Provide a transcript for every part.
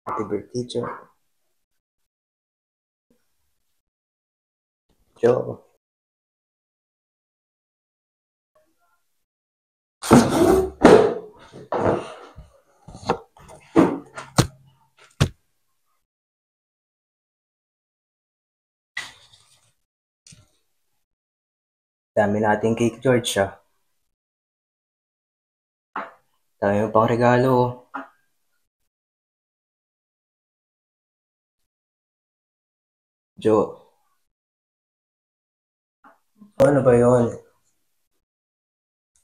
Happy birthday, Joe. Joe. Dami nating cake, George, ah. Dami mo pang regalo, oh. Joe. Ano ba yun?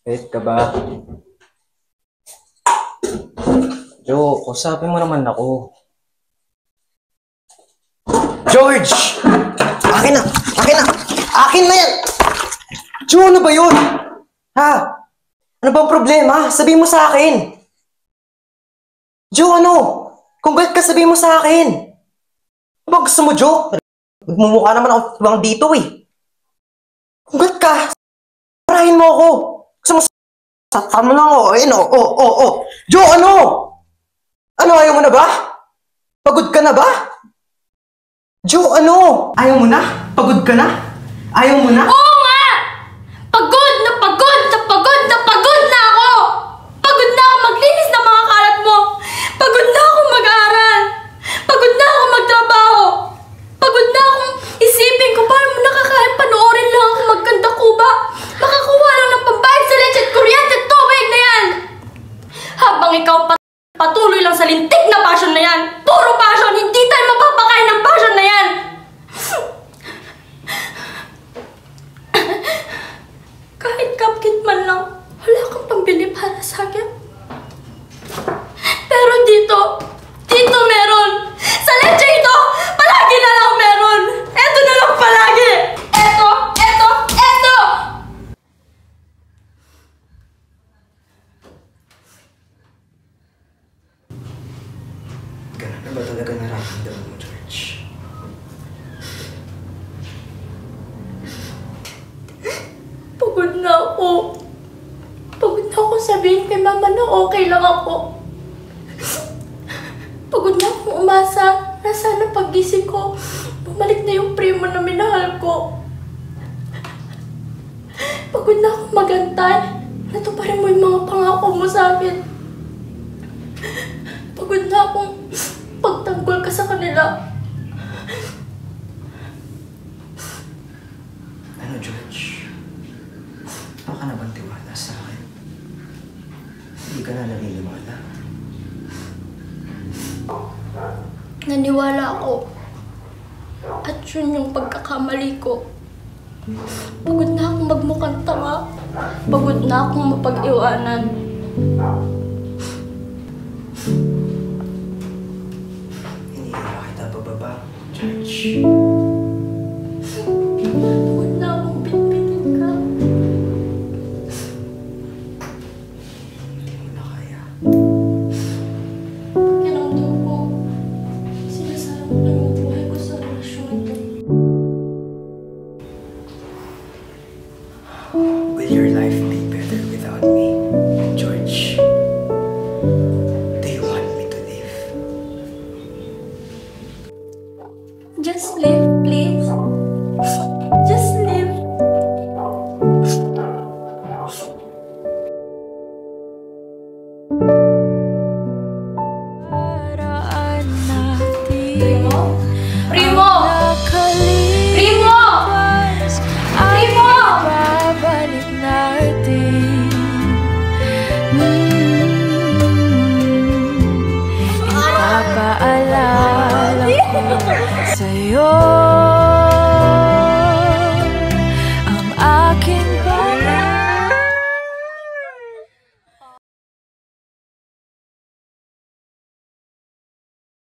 Wait ka ba? Joe, kusapin mo naman ako. George! Akin na! Akin na! Akin na yan! Joe, ano ba yun? Ha? Ano bang problema? Sabihin mo sa akin. Joe, ano? Kung galit ka, sabihin mo sa akin. Ano bang gusto mo, Joe? Magmumukha naman ako bang dito eh. Kung galit ka, parahin mo ako. Gusto mo saktan mo lang ako. Ayun, oh. Joe, ano? Ano, ayaw mo na ba? Pagod ka na ba? Joe, ano? Ayaw mo na? Pagod ka na? Ayaw mo na? Oo nga! Pagod na pagod na pagod na pagod na ako! Pagod na ako maglinis ng mga kalat mo! Pagod na ako mag-aaral! Pagod na ako magtrabaho! Pagod na akong isipin kung paano mo nakakain panoorin lang ako magkanta kuba! Makakuha lang ng pambayad sa leche at kuryente at tubig na yan! Habang ikaw patuloy lang sa lintik na passion na yan! Puro passion! Hindi tayo mapapakain ng passion na yan! Kahit cupcake man lang, wala kang pambili para sa akin. Pero dito meron! Sa leche ito, palagi na lang meron! Eto na lang palagi! Eto! Ganun na ba talaga nararamdaman mo, George? Pagod na ako. Pagod na ako sabihin kay mama na okay lang ako. Pagod na akong umasa na sana paggising ko, bumalik na yung primo na minahal ko. Pagod na akong magantay, natuparin mo yung mga pangako mo sa akin. Pagod na akong pagtanggol ka sa kanila. Ano, George? Baka na bang tiwala sa akin? Hindi ka na naniniwala. Naniwala ako. At yun yung pagkakamali ko. Pagod na akong magmukhang tanga. Pagod na akong mapag-iwanan. Hindi na kita bababa, George. Pagod na akong bitbitin ka. Hindi mo na kaya. Pakiramdam ko, sinasayang ko na yung buhay ko sa relasyon ito. Will your life be better without me, George? Do you want me to live? Just live, please.